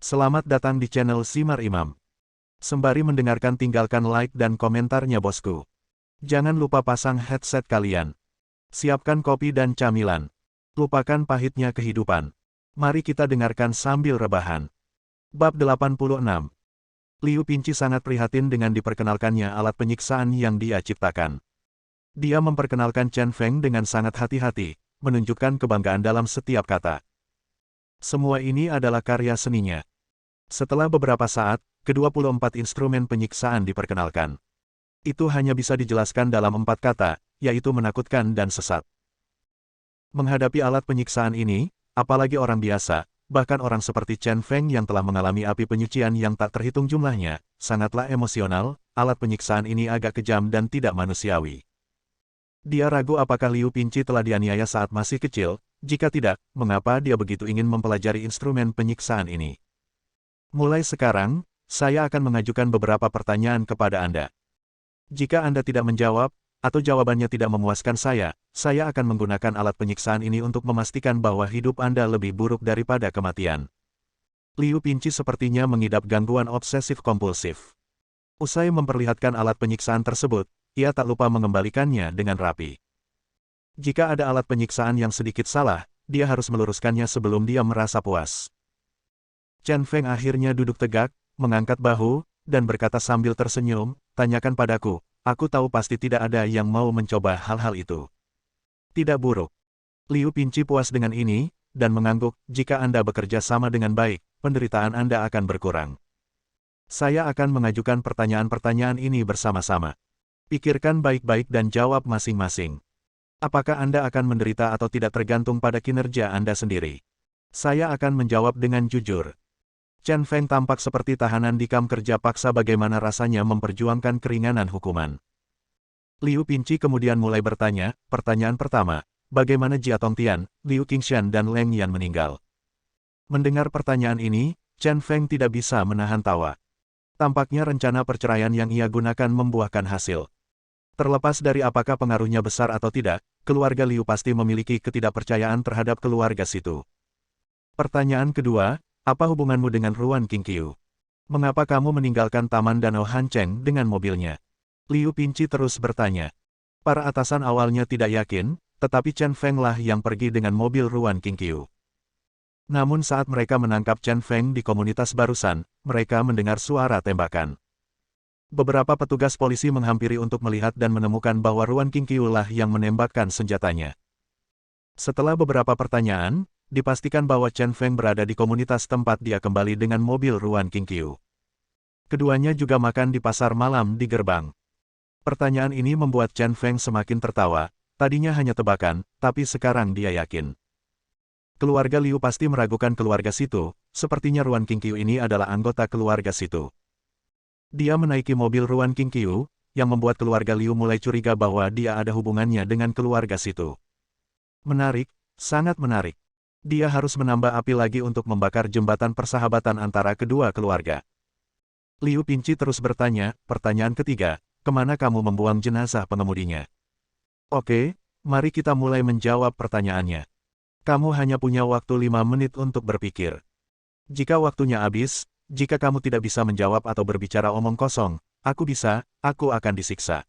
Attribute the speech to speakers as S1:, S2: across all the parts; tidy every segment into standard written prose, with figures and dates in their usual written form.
S1: Selamat datang di channel Simar Imam. Sembari mendengarkan tinggalkan like dan komentarnya bosku. Jangan lupa pasang headset kalian. Siapkan kopi dan camilan. Lupakan pahitnya kehidupan. Mari kita dengarkan sambil rebahan. Bab 86. Liu Pinci sangat prihatin dengan diperkenalkannya alat penyiksaan yang dia ciptakan. Dia memperkenalkan Chen Feng dengan sangat hati-hati, menunjukkan kebanggaan dalam setiap kata. Semua ini adalah karya seninya. Setelah beberapa saat, ke-24 instrumen penyiksaan diperkenalkan. Itu hanya bisa dijelaskan dalam 4 kata, yaitu menakutkan dan sesat. Menghadapi alat penyiksaan ini, apalagi orang biasa, bahkan orang seperti Chen Feng yang telah mengalami api penyucian yang tak terhitung jumlahnya, sangatlah emosional, alat penyiksaan ini agak kejam dan tidak manusiawi. Dia ragu apakah Liu Pinci telah dianiaya saat masih kecil. Jika tidak, mengapa dia begitu ingin mempelajari instrumen penyiksaan ini? Mulai sekarang, saya akan mengajukan beberapa pertanyaan kepada Anda. Jika Anda tidak menjawab, atau jawabannya tidak memuaskan saya akan menggunakan alat penyiksaan ini untuk memastikan bahwa hidup Anda lebih buruk daripada kematian. Liu Pinci sepertinya mengidap gangguan obsesif-kompulsif. Usai memperlihatkan alat penyiksaan tersebut, ia tak lupa mengembalikannya dengan rapi. Jika ada alat penyiksaan yang sedikit salah, dia harus meluruskannya sebelum dia merasa puas. Chen Feng akhirnya duduk tegak, mengangkat bahu, dan berkata sambil tersenyum, "Tanyakan padaku, aku tahu pasti tidak ada yang mau mencoba hal-hal itu." Tidak buruk. Liu Pinci puas dengan ini, dan mengangguk, "Jika Anda bekerja sama dengan baik, penderitaan Anda akan berkurang. Saya akan mengajukan pertanyaan-pertanyaan ini bersama-sama. Pikirkan baik-baik dan jawab masing-masing. Apakah Anda akan menderita atau tidak tergantung pada kinerja Anda sendiri. Saya akan menjawab dengan jujur." Chen Feng tampak seperti tahanan di kamp kerja paksa bagaimana rasanya memperjuangkan keringanan hukuman. Liu Pinci kemudian mulai bertanya, pertanyaan pertama, bagaimana Jia Tongtian, Liu Qingshan dan Leng Yan meninggal? Mendengar pertanyaan ini, Chen Feng tidak bisa menahan tawa. Tampaknya rencana perceraian yang ia gunakan membuahkan hasil. Terlepas dari apakah pengaruhnya besar atau tidak, keluarga Liu pasti memiliki ketidakpercayaan terhadap keluarga situ. Pertanyaan kedua, apa hubunganmu dengan Ruan Qingqiu? Mengapa kamu meninggalkan Taman Danau Hancheng dengan mobilnya? Liu Pinci terus bertanya. Para atasan awalnya tidak yakin, tetapi Chen Feng lah yang pergi dengan mobil Ruan Qingqiu. Namun saat mereka menangkap Chen Feng di komunitas barusan, mereka mendengar suara tembakan. Beberapa petugas polisi menghampiri untuk melihat dan menemukan bahwa Ruan Qingqiu lah yang menembakkan senjatanya. Setelah beberapa pertanyaan, dipastikan bahwa Chen Feng berada di komunitas tempat dia kembali dengan mobil Ruan Qingqiu. Keduanya juga makan di pasar malam di gerbang. Pertanyaan ini membuat Chen Feng semakin tertawa, tadinya hanya tebakan, tapi sekarang dia yakin. Keluarga Liu pasti meragukan keluarga situ, sepertinya Ruan Qingqiu ini adalah anggota keluarga situ. Dia menaiki mobil Ruan Qingqiu, yang membuat keluarga Liu mulai curiga bahwa dia ada hubungannya dengan keluarga situ. Menarik, sangat menarik. Dia harus menambah api lagi untuk membakar jembatan persahabatan antara kedua keluarga. Liu Pinci terus bertanya, pertanyaan ketiga, kemana kamu membuang jenazah pengemudinya? Oke, mari kita mulai menjawab pertanyaannya. Kamu hanya punya waktu 5 menit untuk berpikir. Jika waktunya habis, jika kamu tidak bisa menjawab atau berbicara omong kosong, aku akan disiksa.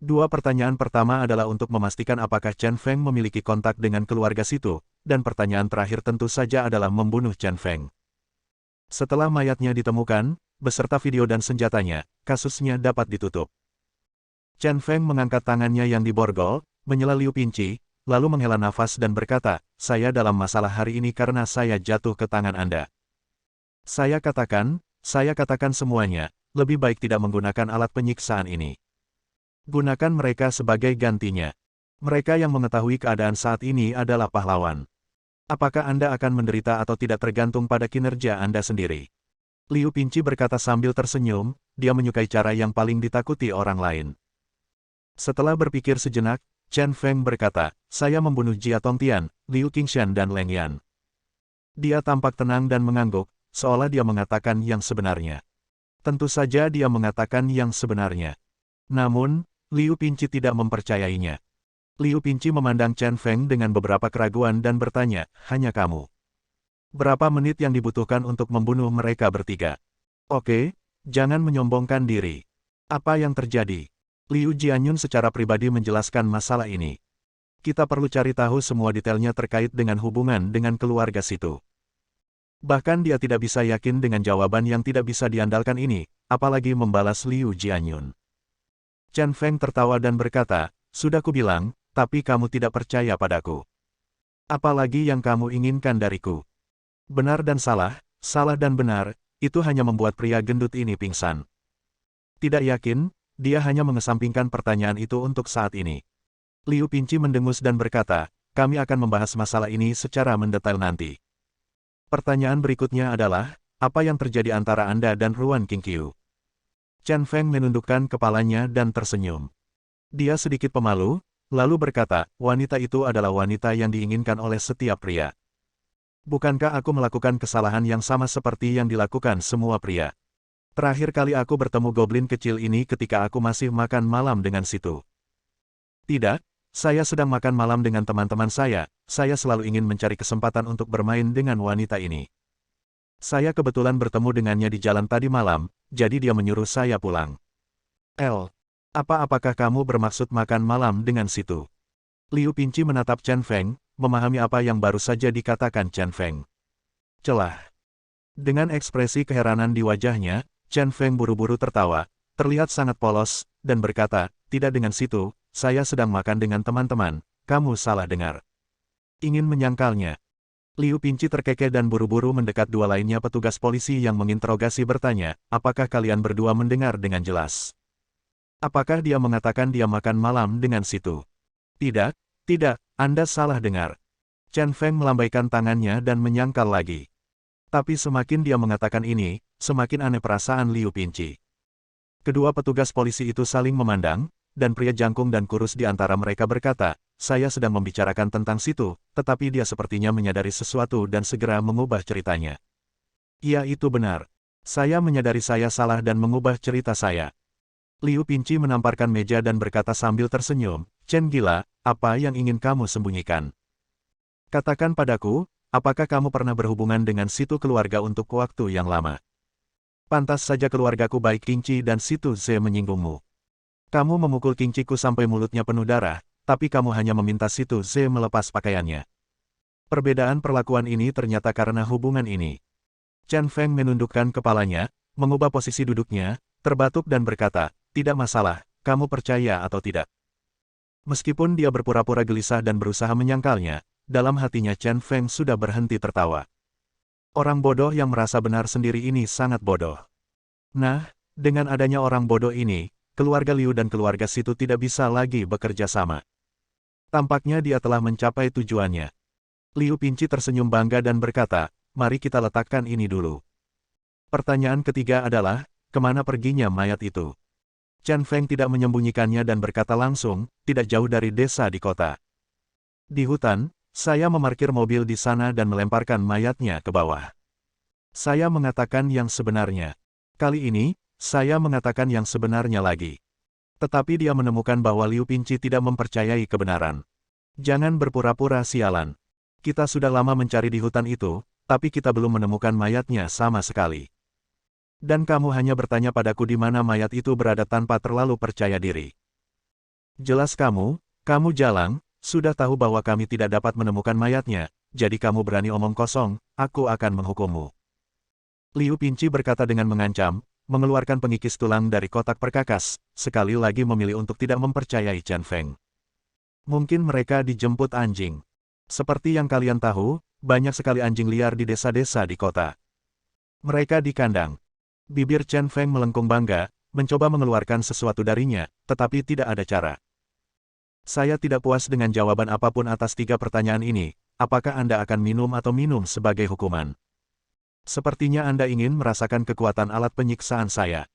S1: Dua pertanyaan pertama adalah untuk memastikan apakah Chen Feng memiliki kontak dengan keluarga situ, dan pertanyaan terakhir tentu saja adalah membunuh Chen Feng. Setelah mayatnya ditemukan, beserta video dan senjatanya, kasusnya dapat ditutup. Chen Feng mengangkat tangannya yang diborgol, menyela Liu Pinci, lalu menghela nafas dan berkata, "Saya dalam masalah hari ini karena saya jatuh ke tangan Anda. Saya katakan semuanya, lebih baik tidak menggunakan alat penyiksaan ini. Gunakan mereka sebagai gantinya. Mereka yang mengetahui keadaan saat ini adalah pahlawan. Apakah Anda akan menderita atau tidak tergantung pada kinerja Anda sendiri." Liu Pinci berkata sambil tersenyum, dia menyukai cara yang paling ditakuti orang lain. Setelah berpikir sejenak, Chen Feng berkata, "Saya membunuh Jia Tongtian, Liu Qingshan dan Leng Yan." Dia tampak tenang dan mengangguk, seolah dia mengatakan yang sebenarnya. Tentu saja dia mengatakan yang sebenarnya. Namun, Liu Pinci tidak mempercayainya. Liu Pinci memandang Chen Feng dengan beberapa keraguan dan bertanya, "Hanya kamu?" Berapa menit yang dibutuhkan untuk membunuh mereka bertiga? Oke, jangan menyombongkan diri. Apa yang terjadi? Liu Jianyun secara pribadi menjelaskan masalah ini. Kita perlu cari tahu semua detailnya terkait dengan hubungan dengan keluarga situ. Bahkan dia tidak bisa yakin dengan jawaban yang tidak bisa diandalkan ini, apalagi membalas Liu Jianyun. Chen Feng tertawa dan berkata, sudah kubilang, tapi kamu tidak percaya padaku. Apalagi yang kamu inginkan dariku? Benar dan salah, salah dan benar, itu hanya membuat pria gendut ini pingsan. Tidak yakin, dia hanya mengesampingkan pertanyaan itu untuk saat ini. Liu Pinci mendengus dan berkata, kami akan membahas masalah ini secara mendetail nanti. Pertanyaan berikutnya adalah, apa yang terjadi antara Anda dan Ruan Qingqiu? Chen Feng menundukkan kepalanya dan tersenyum. Dia sedikit pemalu, lalu berkata, wanita itu adalah wanita yang diinginkan oleh setiap pria. Bukankah aku melakukan kesalahan yang sama seperti yang dilakukan semua pria? Terakhir kali aku bertemu goblin kecil ini ketika aku masih makan malam dengan situ. Tidak, saya sedang makan malam dengan teman-teman saya selalu ingin mencari kesempatan untuk bermain dengan wanita ini. Saya kebetulan bertemu dengannya di jalan tadi malam, jadi dia menyuruh saya pulang. Apakah kamu bermaksud makan malam dengan situ? Liu Pinci menatap Chen Feng, memahami apa yang baru saja dikatakan Chen Feng. Celah. Dengan ekspresi keheranan di wajahnya, Chen Feng buru-buru tertawa, terlihat sangat polos, dan berkata, tidak dengan situ, saya sedang makan dengan teman-teman, kamu salah dengar. Ingin menyangkalnya. Liu Pinci terkekeh dan buru-buru mendekat dua lainnya petugas polisi yang menginterogasi bertanya, apakah kalian berdua mendengar dengan jelas? Apakah dia mengatakan dia makan malam dengan situ? Tidak, Anda salah dengar. Chen Feng melambaikan tangannya dan menyangkal lagi. Tapi semakin dia mengatakan ini, semakin aneh perasaan Liu Pinci. Kedua petugas polisi itu saling memandang, dan pria jangkung dan kurus di antara mereka berkata, saya sedang membicarakan tentang situ, tetapi dia sepertinya menyadari sesuatu dan segera mengubah ceritanya. Ya itu benar. Saya menyadari saya salah dan mengubah cerita saya. Liu Pinci menamparkan meja dan berkata sambil tersenyum, Chen gila, apa yang ingin kamu sembunyikan? Katakan padaku, apakah kamu pernah berhubungan dengan situ keluarga untuk waktu yang lama? Pantas saja keluargaku baik Qingci dan situ Ze menyinggungmu. Kamu memukul Qingciku sampai mulutnya penuh darah, tapi kamu hanya meminta situ Ze melepas pakaiannya. Perbedaan perlakuan ini ternyata karena hubungan ini. Chen Feng menundukkan kepalanya, mengubah posisi duduknya, terbatuk dan berkata, tidak masalah, kamu percaya atau tidak. Meskipun dia berpura-pura gelisah dan berusaha menyangkalnya, dalam hatinya Chen Feng sudah berhenti tertawa. Orang bodoh yang merasa benar sendiri ini sangat bodoh. Nah, dengan adanya orang bodoh ini, keluarga Liu dan keluarga situ tidak bisa lagi bekerja sama. Tampaknya dia telah mencapai tujuannya. Liu Pinci tersenyum bangga dan berkata, mari kita letakkan ini dulu. Pertanyaan ketiga adalah, kemana perginya mayat itu? Chen Feng tidak menyembunyikannya dan berkata langsung, tidak jauh dari desa di kota. Di hutan, saya memarkir mobil di sana dan melemparkan mayatnya ke bawah. Saya mengatakan yang sebenarnya. Kali ini, saya mengatakan yang sebenarnya lagi. Tetapi dia menemukan bahwa Liu Pinci tidak mempercayai kebenaran. Jangan berpura-pura sialan. Kita sudah lama mencari di hutan itu, tapi kita belum menemukan mayatnya sama sekali. Dan kamu hanya bertanya padaku di mana mayat itu berada tanpa terlalu percaya diri. Jelas kamu jalang, sudah tahu bahwa kami tidak dapat menemukan mayatnya, jadi kamu berani omong kosong, aku akan menghukummu. Liu Pinci berkata dengan mengancam, mengeluarkan pengikis tulang dari kotak perkakas, sekali lagi memilih untuk tidak mempercayai Chen Feng. Mungkin mereka dijemput anjing. Seperti yang kalian tahu, banyak sekali anjing liar di desa-desa di kota. Mereka di kandang. Bibir Chen Feng melengkung bangga, mencoba mengeluarkan sesuatu darinya, tetapi tidak ada cara. Saya tidak puas dengan jawaban apapun atas tiga pertanyaan ini, apakah Anda akan minum atau minum sebagai hukuman? Sepertinya Anda ingin merasakan kekuatan alat penyiksaan saya.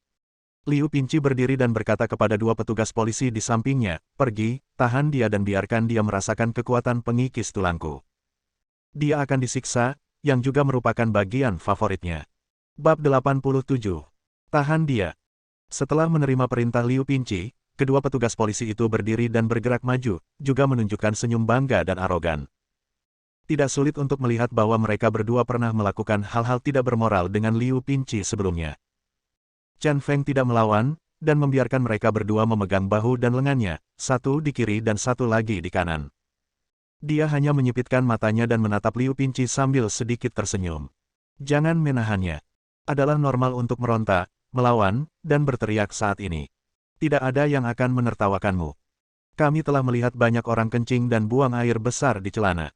S1: Liu Pinci berdiri dan berkata kepada dua petugas polisi di sampingnya, pergi, tahan dia dan biarkan dia merasakan kekuatan pengikis tulangku. Dia akan disiksa, yang juga merupakan bagian favoritnya. Bab 87. Tahan dia. Setelah menerima perintah Liu Pinci, kedua petugas polisi itu berdiri dan bergerak maju, juga menunjukkan senyum bangga dan arogan. Tidak sulit untuk melihat bahwa mereka berdua pernah melakukan hal-hal tidak bermoral dengan Liu Pingqi sebelumnya. Chen Feng tidak melawan, dan membiarkan mereka berdua memegang bahu dan lengannya, satu di kiri dan satu lagi di kanan. Dia hanya menyipitkan matanya dan menatap Liu Pingqi sambil sedikit tersenyum. Jangan menahannya. Adalah normal untuk meronta, melawan, dan berteriak saat ini. Tidak ada yang akan menertawakanmu. Kami telah melihat banyak orang kencing dan buang air besar di celana.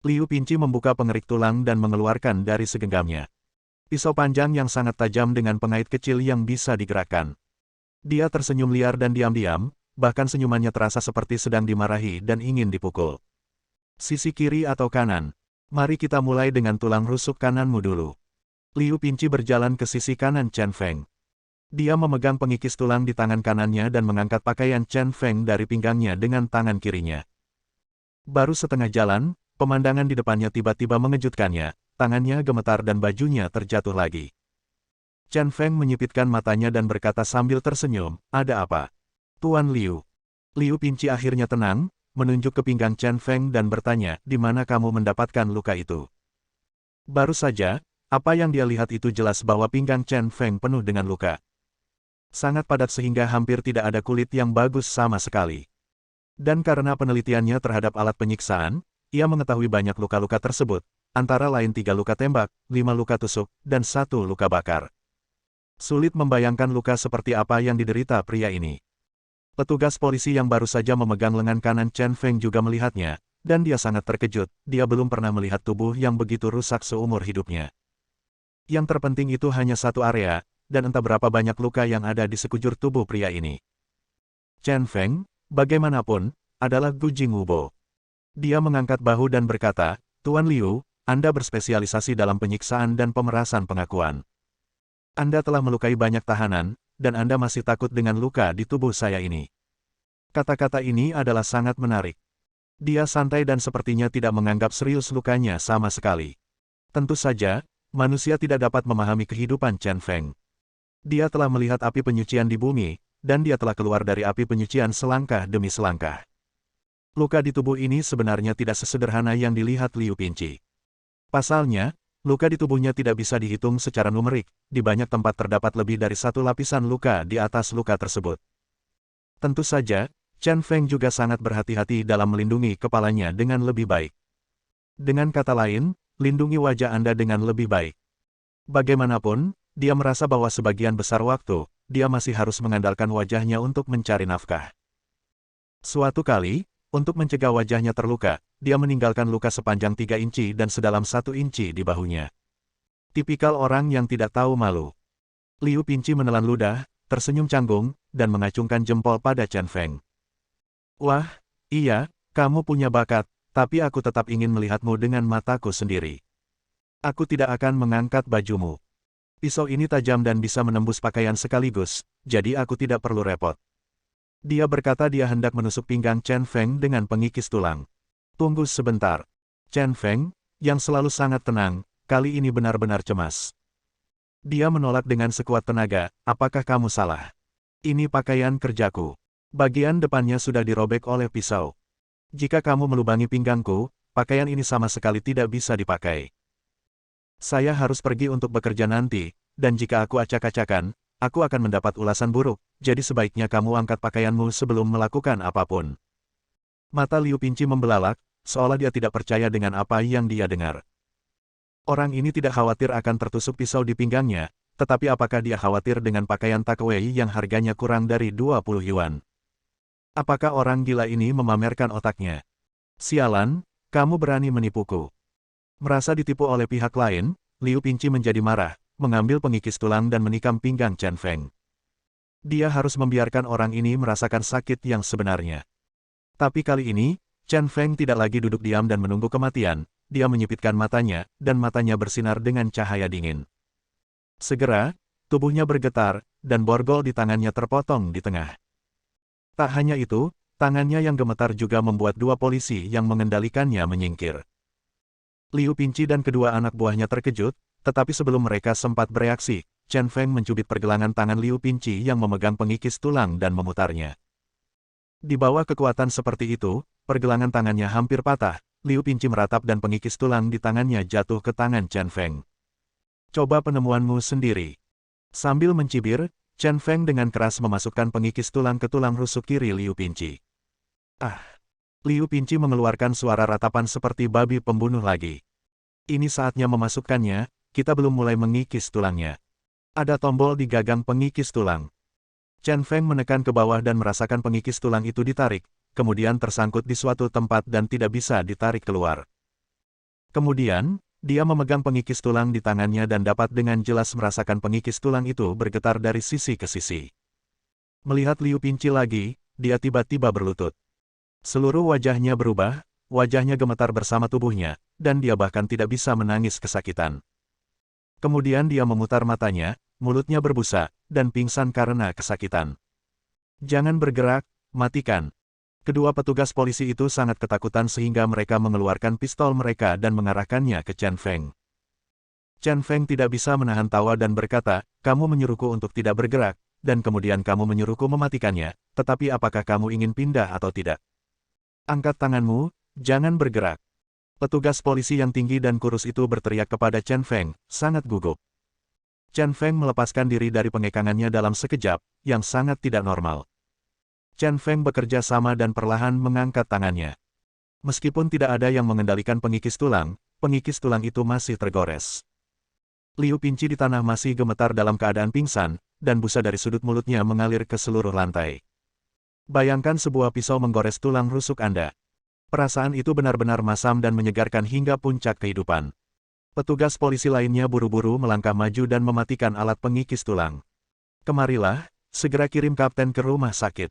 S1: Liu Pingqi membuka pengerik tulang dan mengeluarkan dari segenggamnya pisau panjang yang sangat tajam dengan pengait kecil yang bisa digerakkan. Dia tersenyum liar dan diam-diam, bahkan senyumannya terasa seperti sedang dimarahi dan ingin dipukul. Sisi kiri atau kanan? Mari kita mulai dengan tulang rusuk kananmu dulu. Liu Pingqi berjalan ke sisi kanan Chen Feng. Dia memegang pengikis tulang di tangan kanannya dan mengangkat pakaian Chen Feng dari pinggangnya dengan tangan kirinya. Baru setengah jalan, pemandangan di depannya tiba-tiba mengejutkannya, tangannya gemetar dan bajunya terjatuh lagi. Chen Feng menyipitkan matanya dan berkata sambil tersenyum, "Ada apa?" "Tuan Liu." Liu Pingqi akhirnya tenang, menunjuk ke pinggang Chen Feng dan bertanya, "Di mana kamu mendapatkan luka itu?" Baru saja, apa yang dia lihat itu jelas bahwa pinggang Chen Feng penuh dengan luka. Sangat padat sehingga hampir tidak ada kulit yang bagus sama sekali. Dan karena penelitiannya terhadap alat penyiksaan, ia mengetahui banyak luka-luka tersebut, antara lain 3 luka tembak, 5 luka tusuk, dan 1 luka bakar. Sulit membayangkan luka seperti apa yang diderita pria ini. Petugas polisi yang baru saja memegang lengan kanan Chen Feng juga melihatnya, dan dia sangat terkejut, dia belum pernah melihat tubuh yang begitu rusak seumur hidupnya. Yang terpenting itu hanya satu area, dan entah berapa banyak luka yang ada di sekujur tubuh pria ini. Chen Feng, bagaimanapun, adalah Gu Jingwubo. Dia mengangkat bahu dan berkata, "Tuan Liu, Anda berspesialisasi dalam penyiksaan dan pemerasan pengakuan. Anda telah melukai banyak tahanan, dan Anda masih takut dengan luka di tubuh saya ini." Kata-kata ini adalah sangat menarik. Dia santai dan sepertinya tidak menganggap serius lukanya sama sekali. Tentu saja, manusia tidak dapat memahami kehidupan Chen Feng. Dia telah melihat api penyucian di bumi, dan dia telah keluar dari api penyucian selangkah demi selangkah. Luka di tubuh ini sebenarnya tidak sesederhana yang dilihat Liu Pingqi. Pasalnya, luka di tubuhnya tidak bisa dihitung secara numerik, di banyak tempat terdapat lebih dari satu lapisan luka di atas luka tersebut. Tentu saja, Chen Feng juga sangat berhati-hati dalam melindungi kepalanya dengan lebih baik. Dengan kata lain, lindungi wajah Anda dengan lebih baik. Bagaimanapun, dia merasa bahwa sebagian besar waktu, dia masih harus mengandalkan wajahnya untuk mencari nafkah. Suatu kali, untuk mencegah wajahnya terluka, dia meninggalkan luka sepanjang 3 inci dan sedalam 1 inci di bahunya. Tipikal orang yang tidak tahu malu. Liu Pingqi menelan ludah, tersenyum canggung, dan mengacungkan jempol pada Chen Feng. "Wah, iya, kamu punya bakat, tapi aku tetap ingin melihatmu dengan mataku sendiri. Aku tidak akan mengangkat bajumu. Pisau ini tajam dan bisa menembus pakaian sekaligus, jadi aku tidak perlu repot." Dia berkata dia hendak menusuk pinggang Chen Feng dengan pengikis tulang. "Tunggu sebentar." Chen Feng, yang selalu sangat tenang, kali ini benar-benar cemas. Dia menolak dengan sekuat tenaga, "Apakah kamu salah? Ini pakaian kerjaku. Bagian depannya sudah dirobek oleh pisau. Jika kamu melubangi pinggangku, pakaian ini sama sekali tidak bisa dipakai. Saya harus pergi untuk bekerja nanti, dan jika aku acak-acakan, aku akan mendapat ulasan buruk, jadi sebaiknya kamu angkat pakaianmu sebelum melakukan apapun." Mata Liu Pingqi membelalak, seolah dia tidak percaya dengan apa yang dia dengar. Orang ini tidak khawatir akan tertusuk pisau di pinggangnya, tetapi apakah dia khawatir dengan pakaian takwei yang harganya kurang dari 20 yuan? Apakah orang gila ini memamerkan otaknya? "Sialan, kamu berani menipuku." Merasa ditipu oleh pihak lain, Liu Pingqi menjadi marah, mengambil pengikis tulang dan menikam pinggang Chen Feng. Dia harus membiarkan orang ini merasakan sakit yang sebenarnya. Tapi kali ini, Chen Feng tidak lagi duduk diam dan menunggu kematian, dia menyipitkan matanya, dan matanya bersinar dengan cahaya dingin. Segera, tubuhnya bergetar, dan borgol di tangannya terpotong di tengah. Tak hanya itu, tangannya yang gemetar juga membuat 2 polisi yang mengendalikannya menyingkir. Liu Pingqi dan kedua anak buahnya terkejut, tetapi sebelum mereka sempat bereaksi, Chen Feng mencubit pergelangan tangan Liu Pingqi yang memegang pengikis tulang dan memutarnya. Di bawah kekuatan seperti itu, pergelangan tangannya hampir patah, Liu Pinci meratap dan pengikis tulang di tangannya jatuh ke tangan Chen Feng. Coba penemuanmu sendiri. Sambil mencibir, Chen Feng dengan keras memasukkan pengikis tulang ke tulang rusuk kiri Liu Pinci. Ah! Liu Pinci mengeluarkan suara ratapan seperti babi pembunuh lagi. Ini saatnya memasukkannya, kita belum mulai mengikis tulangnya. Ada tombol di gagang pengikis tulang. Chen Feng menekan ke bawah dan merasakan pengikis tulang itu ditarik, kemudian tersangkut di suatu tempat dan tidak bisa ditarik keluar. Kemudian, dia memegang pengikis tulang di tangannya dan dapat dengan jelas merasakan pengikis tulang itu bergetar dari sisi ke sisi. Melihat Liu Pinci lagi, dia tiba-tiba berlutut. Seluruh wajahnya berubah, wajahnya gemetar bersama tubuhnya, dan dia bahkan tidak bisa menangis kesakitan. Kemudian dia memutar matanya, mulutnya berbusa, dan pingsan karena kesakitan. Jangan bergerak, matikan. Kedua petugas polisi itu sangat ketakutan sehingga mereka mengeluarkan pistol mereka dan mengarahkannya ke Chen Feng. Chen Feng tidak bisa menahan tawa dan berkata, kamu menyuruhku untuk tidak bergerak, dan kemudian kamu menyuruhku mematikannya, tetapi apakah kamu ingin pindah atau tidak? Angkat tanganmu, jangan bergerak. Petugas polisi yang tinggi dan kurus itu berteriak kepada Chen Feng, sangat gugup. Chen Feng melepaskan diri dari pengekangannya dalam sekejap, yang sangat tidak normal. Chen Feng bekerja sama dan perlahan mengangkat tangannya. Meskipun tidak ada yang mengendalikan pengikis tulang itu masih tergores. Liu Pinci di tanah masih gemetar dalam keadaan pingsan, dan busa dari sudut mulutnya mengalir ke seluruh lantai. Bayangkan sebuah pisau menggores tulang rusuk Anda. Perasaan itu benar-benar masam dan menyegarkan hingga puncak kehidupan. Petugas polisi lainnya buru-buru melangkah maju dan mematikan alat pengikis tulang. Kemarilah, segera kirim kapten ke rumah sakit.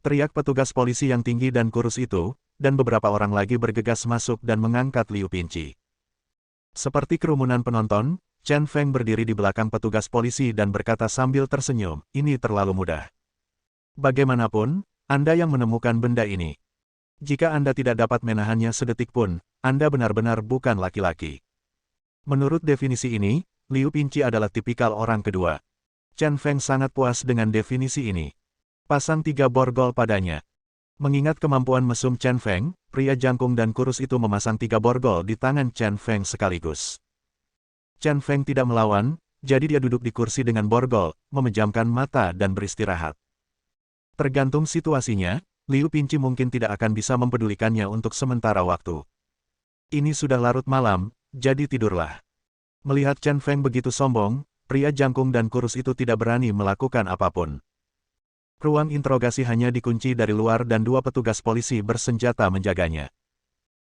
S1: Teriak petugas polisi yang tinggi dan kurus itu, dan beberapa orang lagi bergegas masuk dan mengangkat Liu Pinci. Seperti kerumunan penonton, Chen Feng berdiri di belakang petugas polisi dan berkata sambil tersenyum, ini terlalu mudah. Bagaimanapun, Anda yang menemukan benda ini. Jika Anda tidak dapat menahannya sedetik pun, Anda benar-benar bukan laki-laki. Menurut definisi ini, Liu Pinci adalah tipikal orang kedua. Chen Feng sangat puas dengan definisi ini. Pasang 3 borgol padanya. Mengingat kemampuan mesum Chen Feng, pria jangkung dan kurus itu memasang 3 borgol di tangan Chen Feng sekaligus. Chen Feng tidak melawan, jadi dia duduk di kursi dengan borgol, memejamkan mata dan beristirahat. Tergantung situasinya, Liu Pinci mungkin tidak akan bisa mempedulikannya untuk sementara waktu. Ini sudah larut malam, jadi tidurlah. Melihat Chen Feng begitu sombong, pria jangkung dan kurus itu tidak berani melakukan apapun. Ruang interogasi hanya dikunci dari luar dan 2 petugas polisi bersenjata menjaganya.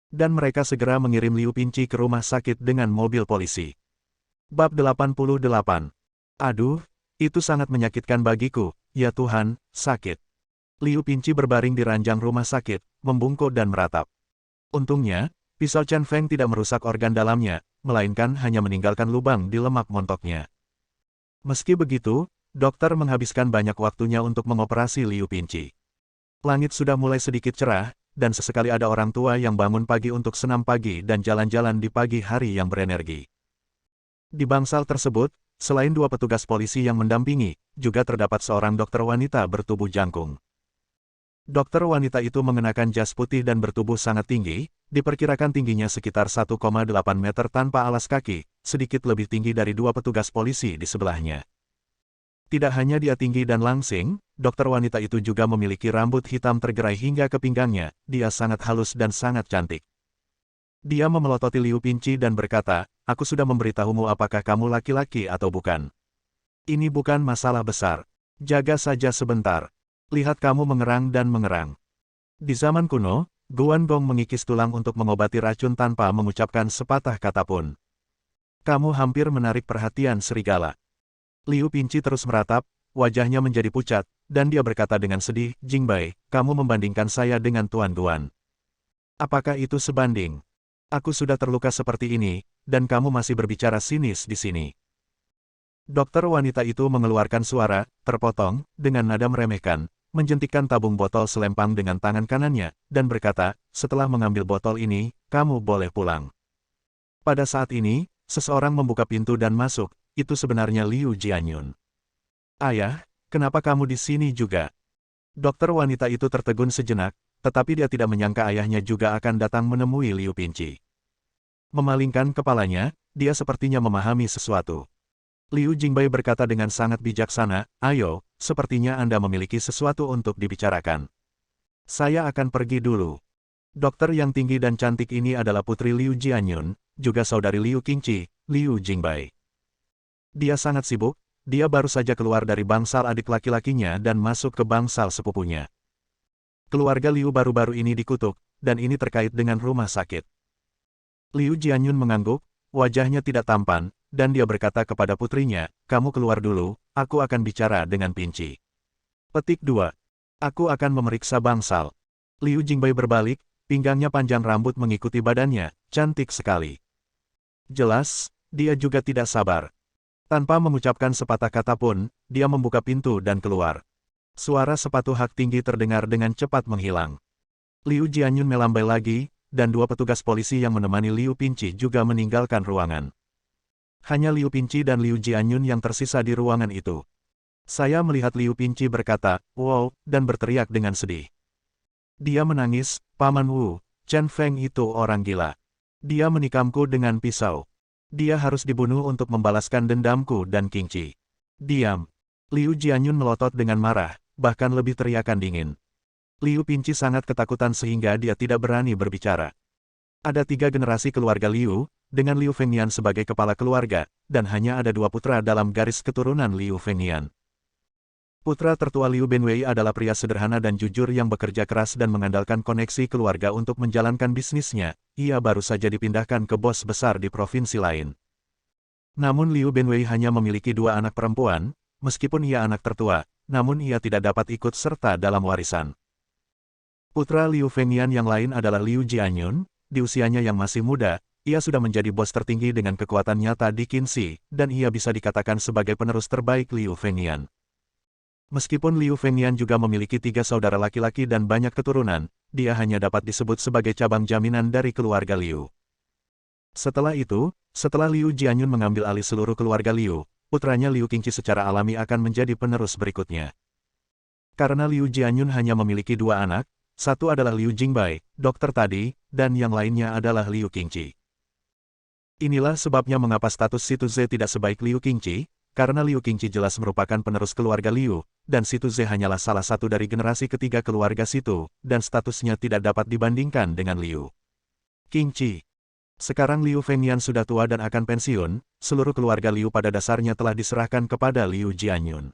S1: Dan mereka segera mengirim Liu Pinci ke rumah sakit dengan mobil polisi. Bab 88. Aduh, itu sangat menyakitkan bagiku, ya Tuhan, sakit. Liu Pinci berbaring di ranjang rumah sakit, membungkuk dan meratap. Untungnya, pisau Chen Feng tidak merusak organ dalamnya, melainkan hanya meninggalkan lubang di lemak montoknya. Meski begitu, dokter menghabiskan banyak waktunya untuk mengoperasi Liu Pinci. Langit sudah mulai sedikit cerah, dan sesekali ada orang tua yang bangun pagi untuk senam pagi dan jalan-jalan di pagi hari yang berenergi. Di bangsal tersebut, selain 2 petugas polisi yang mendampingi, juga terdapat seorang dokter wanita bertubuh jangkung. Dokter wanita itu mengenakan jas putih dan bertubuh sangat tinggi, diperkirakan tingginya sekitar 1,8 meter tanpa alas kaki, sedikit lebih tinggi dari 2 petugas polisi di sebelahnya. Tidak hanya dia tinggi dan langsing, dokter wanita itu juga memiliki rambut hitam tergerai hingga ke pinggangnya, dia sangat halus dan sangat cantik. Dia memelototi Liu Pinci dan berkata, aku sudah memberitahumu apakah kamu laki-laki atau bukan. Ini bukan masalah besar. Jaga saja sebentar. Lihat kamu mengerang dan mengerang. Di zaman kuno, Guan Gong mengikis tulang untuk mengobati racun tanpa mengucapkan sepatah kata pun. Kamu hampir menarik perhatian serigala. Liu Pinci terus meratap, wajahnya menjadi pucat, dan dia berkata dengan sedih, Jingbai, kamu membandingkan saya dengan Tuan Guan. Apakah itu sebanding? Aku sudah terluka seperti ini, dan kamu masih berbicara sinis di sini. Dokter wanita itu mengeluarkan suara, terpotong, dengan nada meremehkan, menjentikkan tabung botol selempang dengan tangan kanannya, dan berkata, setelah mengambil botol ini, kamu boleh pulang. Pada saat ini, seseorang membuka pintu dan masuk, itu sebenarnya Liu Jianyun. Ayah, kenapa kamu di sini juga? Dokter wanita itu tertegun sejenak, tetapi dia tidak menyangka ayahnya juga akan datang menemui Liu Pingqi. Memalingkan kepalanya, dia sepertinya memahami sesuatu. Liu Jingbai berkata dengan sangat bijaksana, "Ayo, sepertinya Anda memiliki sesuatu untuk dibicarakan. Saya akan pergi dulu." Dokter yang tinggi dan cantik ini adalah putri Liu Jianyun, juga saudari Liu Qingqi, Liu Jingbai. Dia sangat sibuk, dia baru saja keluar dari bangsal adik laki-lakinya dan masuk ke bangsal sepupunya. Keluarga Liu baru-baru ini dikutuk, dan ini terkait dengan rumah sakit. Liu Jianyun mengangguk, wajahnya tidak tampan, dan dia berkata kepada putrinya, "Kamu keluar dulu, aku akan bicara dengan Pingqi." Petik 2. Aku akan memeriksa bangsal. Liu Jingbai berbalik, pinggangnya panjang rambut mengikuti badannya, cantik sekali. Jelas, dia juga tidak sabar. Tanpa mengucapkan sepatah kata pun, dia membuka pintu dan keluar. Suara sepatu hak tinggi terdengar dengan cepat menghilang. Liu Jianyun melambai lagi, dan dua petugas polisi yang menemani Liu Pingqi juga meninggalkan ruangan. Hanya Liu Pingqi dan Liu Jianyun yang tersisa di ruangan itu. Saya melihat Liu Pingqi berkata, "Wow," dan berteriak dengan sedih. Dia menangis, "Paman Wu, Chen Feng itu orang gila. Dia menikamku dengan pisau. Dia harus dibunuh untuk membalaskan dendamku dan Qingqi." "Diam." Liu Jianyun melotot dengan marah, bahkan lebih teriakan dingin. Liu Pingqi sangat ketakutan sehingga dia tidak berani berbicara. Ada 3 generasi keluarga Liu, dengan Liu Fengnian sebagai kepala keluarga, dan hanya ada 2 putra dalam garis keturunan Liu Fengnian. Putra tertua Liu Benwei adalah pria sederhana dan jujur yang bekerja keras dan mengandalkan koneksi keluarga untuk menjalankan bisnisnya. Ia baru saja dipindahkan ke bos besar di provinsi lain. Namun Liu Benwei hanya memiliki 2 anak perempuan, meskipun ia anak tertua, namun ia tidak dapat ikut serta dalam warisan. Putra Liu Fengnian yang lain adalah Liu Jianyun, di usianya yang masih muda, ia sudah menjadi bos tertinggi dengan kekuatan nyata di Qinxi, dan ia bisa dikatakan sebagai penerus terbaik Liu Fengnian. Meskipun Liu Fengnian juga memiliki 3 saudara laki-laki dan banyak keturunan, dia hanya dapat disebut sebagai cabang jaminan dari keluarga Liu. Setelah itu, setelah Liu Jianyun mengambil alih seluruh keluarga Liu, putranya Liu Qingqi secara alami akan menjadi penerus berikutnya. Karena Liu Jianyun hanya memiliki 2 anak, satu adalah Liu Jingbai, dokter tadi, dan yang lainnya adalah Liu Qingqi. Inilah sebabnya mengapa status Situ Ze tidak sebaik Liu Qingqi, karena Liu Qingqi jelas merupakan penerus keluarga Liu, dan Situ Ze hanyalah salah satu dari generasi ketiga keluarga Situ, dan statusnya tidak dapat dibandingkan dengan Liu Qingqi. Sekarang Liu Fengnian sudah tua dan akan pensiun, seluruh keluarga Liu pada dasarnya telah diserahkan kepada Liu Jianyun.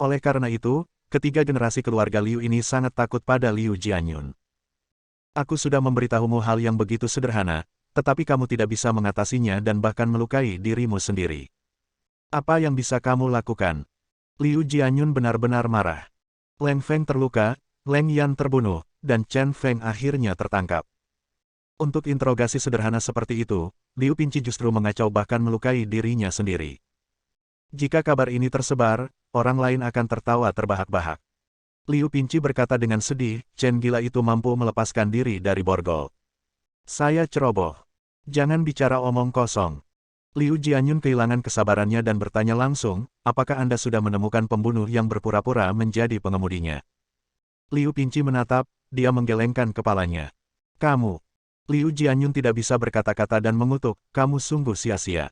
S1: Oleh karena itu, ketiga generasi keluarga Liu ini sangat takut pada Liu Jianyun. Aku sudah memberitahumu hal yang begitu sederhana, tetapi kamu tidak bisa mengatasinya dan bahkan melukai dirimu sendiri. Apa yang bisa kamu lakukan? Liu Jianyun benar-benar marah. Leng Feng terluka, Leng Yan terbunuh, dan Chen Feng akhirnya tertangkap. Untuk interogasi sederhana seperti itu, Liu Pingqi justru mengacau bahkan melukai dirinya sendiri. Jika kabar ini tersebar, orang lain akan tertawa terbahak-bahak. Liu Pingqi berkata dengan sedih, "Chen gila itu mampu melepaskan diri dari borgol." Saya ceroboh. Jangan bicara omong kosong. Liu Jianyun kehilangan kesabarannya dan bertanya langsung, "Apakah Anda sudah menemukan pembunuh yang berpura-pura menjadi pengemudinya?" Liu Pingqi menatap, dia menggelengkan kepalanya. "Kamu." Liu Jianyun tidak bisa berkata-kata dan mengutuk, "Kamu sungguh sia-sia.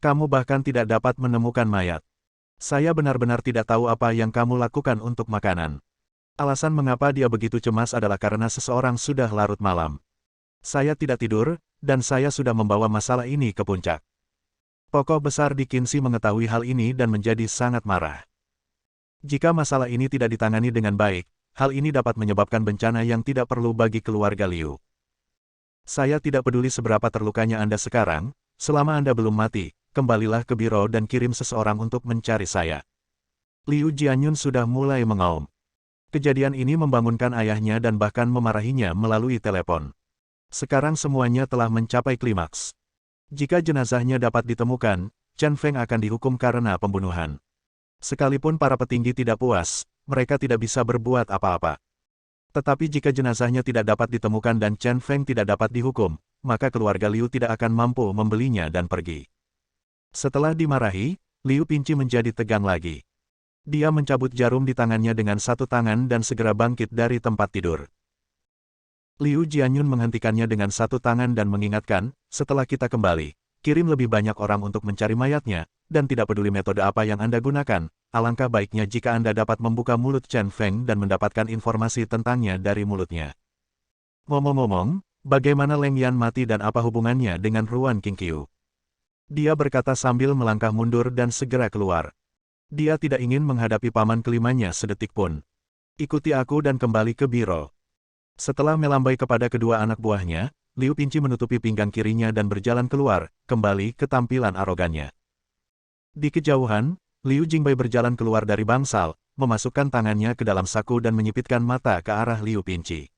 S1: Kamu bahkan tidak dapat menemukan mayat. Saya benar-benar tidak tahu apa yang kamu lakukan untuk makanan." Alasan mengapa dia begitu cemas adalah karena seseorang sudah larut malam. "Saya tidak tidur, dan saya sudah membawa masalah ini ke puncak." Tokoh besar di Qinxi mengetahui hal ini dan menjadi sangat marah. Jika masalah ini tidak ditangani dengan baik, hal ini dapat menyebabkan bencana yang tidak perlu bagi keluarga Liu. "Saya tidak peduli seberapa terlukanya Anda sekarang, selama Anda belum mati, kembalilah ke biro dan kirim seseorang untuk mencari saya." Liu Jianyun sudah mulai mengaum. Kejadian ini membangunkan ayahnya dan bahkan memarahinya melalui telepon. Sekarang semuanya telah mencapai klimaks. Jika jenazahnya dapat ditemukan, Chen Feng akan dihukum karena pembunuhan. Sekalipun para petinggi tidak puas, mereka tidak bisa berbuat apa-apa. Tetapi jika jenazahnya tidak dapat ditemukan dan Chen Feng tidak dapat dihukum, maka keluarga Liu tidak akan mampu membelinya dan pergi. Setelah dimarahi, Liu Pingqi menjadi tegang lagi. Dia mencabut jarum di tangannya dengan satu tangan dan segera bangkit dari tempat tidur. Liu Jianyun menghentikannya dengan satu tangan dan mengingatkan, setelah kita kembali, kirim lebih banyak orang untuk mencari mayatnya, dan tidak peduli metode apa yang Anda gunakan, alangkah baiknya jika Anda dapat membuka mulut Chen Feng dan mendapatkan informasi tentangnya dari mulutnya. Ngomong-ngomong, bagaimana Leng Yan mati dan apa hubungannya dengan Ruan Qingqiu? Dia berkata sambil melangkah mundur dan segera keluar. Dia tidak ingin menghadapi paman kelimanya sedetik pun. Ikuti aku dan kembali ke biro. Setelah melambai kepada kedua anak buahnya, Liu Pinci menutupi pinggang kirinya dan berjalan keluar, kembali ke tampilan arogannya. Di kejauhan, Liu Jingbai berjalan keluar dari bangsal, memasukkan tangannya ke dalam saku dan menyipitkan mata ke arah Liu Pinci.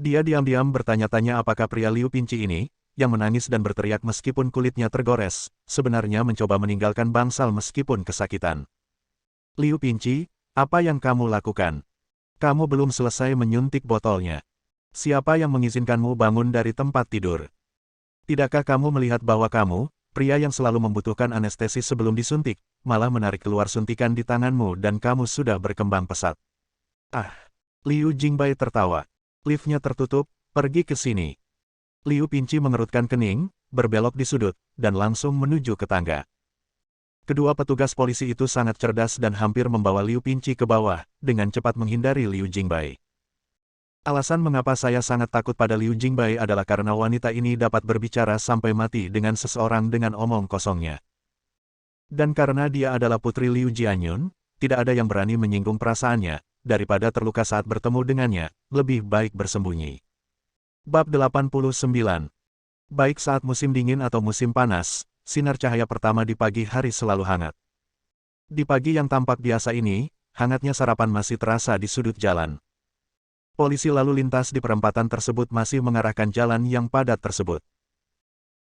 S1: Dia diam-diam bertanya-tanya apakah pria Liu Pinci ini, yang menangis dan berteriak meskipun kulitnya tergores, sebenarnya mencoba meninggalkan bangsal meskipun kesakitan. Liu Pinci, apa yang kamu lakukan? Kamu belum selesai menyuntik botolnya. Siapa yang mengizinkanmu bangun dari tempat tidur? Tidakkah kamu melihat bahwa kamu, pria yang selalu membutuhkan anestesi sebelum disuntik, malah menarik keluar suntikan di tanganmu dan kamu sudah berkembang pesat? Ah! Liu Jingbai tertawa. Liftnya tertutup, pergi ke sini. Liu Pinci mengerutkan kening, berbelok di sudut, dan langsung menuju ke tangga. Kedua petugas polisi itu sangat cerdas dan hampir membawa Liu Pinci ke bawah, dengan cepat menghindari Liu Jingbai. Alasan mengapa saya sangat takut pada Liu Jingbai adalah karena wanita ini dapat berbicara sampai mati dengan seseorang dengan omong kosongnya. Dan karena dia adalah putri Liu Jianyun, tidak ada yang berani menyinggung perasaannya, daripada terluka saat bertemu dengannya, lebih baik bersembunyi. Bab 89. Baik saat musim dingin atau musim panas, sinar cahaya pertama di pagi hari selalu hangat. Di pagi yang tampak biasa ini, hangatnya sarapan masih terasa di sudut jalan. Polisi lalu lintas di perempatan tersebut masih mengarahkan jalan yang padat tersebut.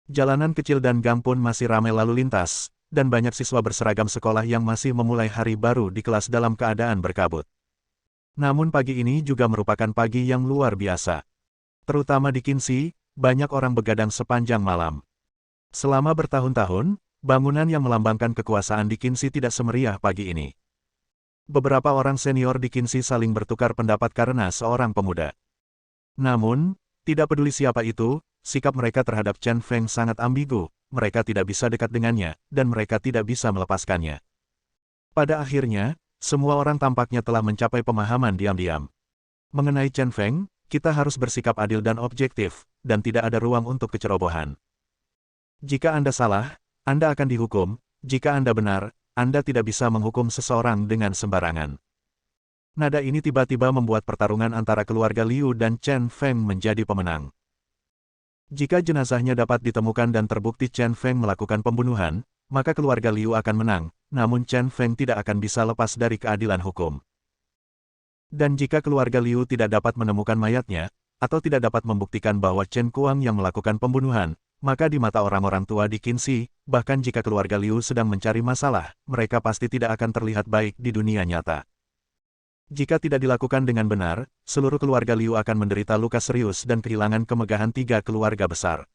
S1: Jalanan kecil dan gang pun masih ramai lalu lintas, dan banyak siswa berseragam sekolah yang masih memulai hari baru di kelas dalam keadaan berkabut. Namun pagi ini juga merupakan pagi yang luar biasa. Terutama di Qinzi, banyak orang begadang sepanjang malam. Selama bertahun-tahun, bangunan yang melambangkan kekuasaan di Qinzi tidak semeriah pagi ini. Beberapa orang senior di Qinzi saling bertukar pendapat karena seorang pemuda. Namun, tidak peduli siapa itu, sikap mereka terhadap Chen Feng sangat ambigu, mereka tidak bisa dekat dengannya, dan mereka tidak bisa melepaskannya. Pada akhirnya, semua orang tampaknya telah mencapai pemahaman diam-diam. Mengenai Chen Feng, kita harus bersikap adil dan objektif, dan tidak ada ruang untuk kecerobohan. Jika Anda salah, Anda akan dihukum, jika Anda benar, Anda tidak bisa menghukum seseorang dengan sembarangan. Nada ini tiba-tiba membuat pertarungan antara keluarga Liu dan Chen Feng menjadi pemenang. Jika jenazahnya dapat ditemukan dan terbukti Chen Feng melakukan pembunuhan, maka keluarga Liu akan menang, namun Chen Feng tidak akan bisa lepas dari keadilan hukum. Dan jika keluarga Liu tidak dapat menemukan mayatnya, atau tidak dapat membuktikan bahwa Chen Kuang yang melakukan pembunuhan, maka di mata orang-orang tua di Qinzi, bahkan jika keluarga Liu sedang mencari masalah, mereka pasti tidak akan terlihat baik di dunia nyata. Jika tidak dilakukan dengan benar, seluruh keluarga Liu akan menderita luka serius dan kehilangan kemegahan tiga keluarga besar.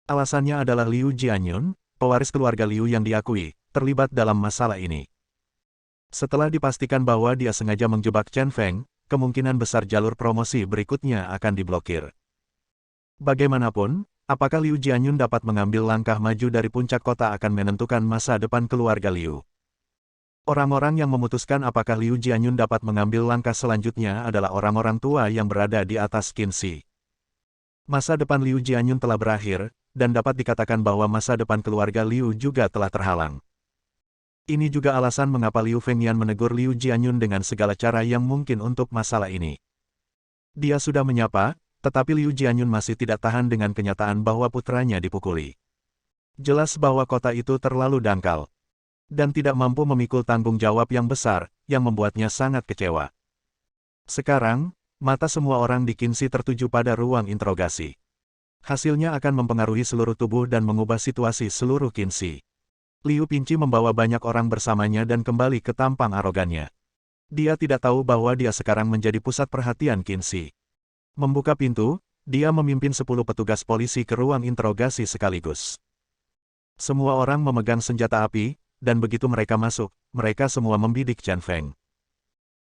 S1: Alasannya adalah Liu Jianyun, pewaris keluarga Liu yang diakui, terlibat dalam masalah ini. Setelah dipastikan bahwa dia sengaja menjebak Chen Feng, kemungkinan besar jalur promosi berikutnya akan diblokir. Bagaimanapun, apakah Liu Jianyun dapat mengambil langkah maju dari puncak kota akan menentukan masa depan keluarga Liu. Orang-orang yang memutuskan apakah Liu Jianyun dapat mengambil langkah selanjutnya adalah orang-orang tua yang berada di atas Qinzi. Masa depan Liu Jianyun telah berakhir, dan dapat dikatakan bahwa masa depan keluarga Liu juga telah terhalang. Ini juga alasan mengapa Liu Fengyan menegur Liu Jianyun dengan segala cara yang mungkin untuk masalah ini. Dia sudah menyapa, tetapi Liu Jianyun masih tidak tahan dengan kenyataan bahwa putranya dipukuli. Jelas bahwa kota itu terlalu dangkal, dan tidak mampu memikul tanggung jawab yang besar, yang membuatnya sangat kecewa. Sekarang, mata semua orang di Qinzi tertuju pada ruang interogasi. Hasilnya akan mempengaruhi seluruh tubuh dan mengubah situasi seluruh Qinzi. Liu Pinci membawa banyak orang bersamanya dan kembali ke tampang arogannya. Dia tidak tahu bahwa dia sekarang menjadi pusat perhatian Qinzi. Membuka pintu, dia memimpin 10 petugas polisi ke ruang interogasi sekaligus. Semua orang memegang senjata api, dan begitu mereka masuk, mereka semua membidik Chen Feng.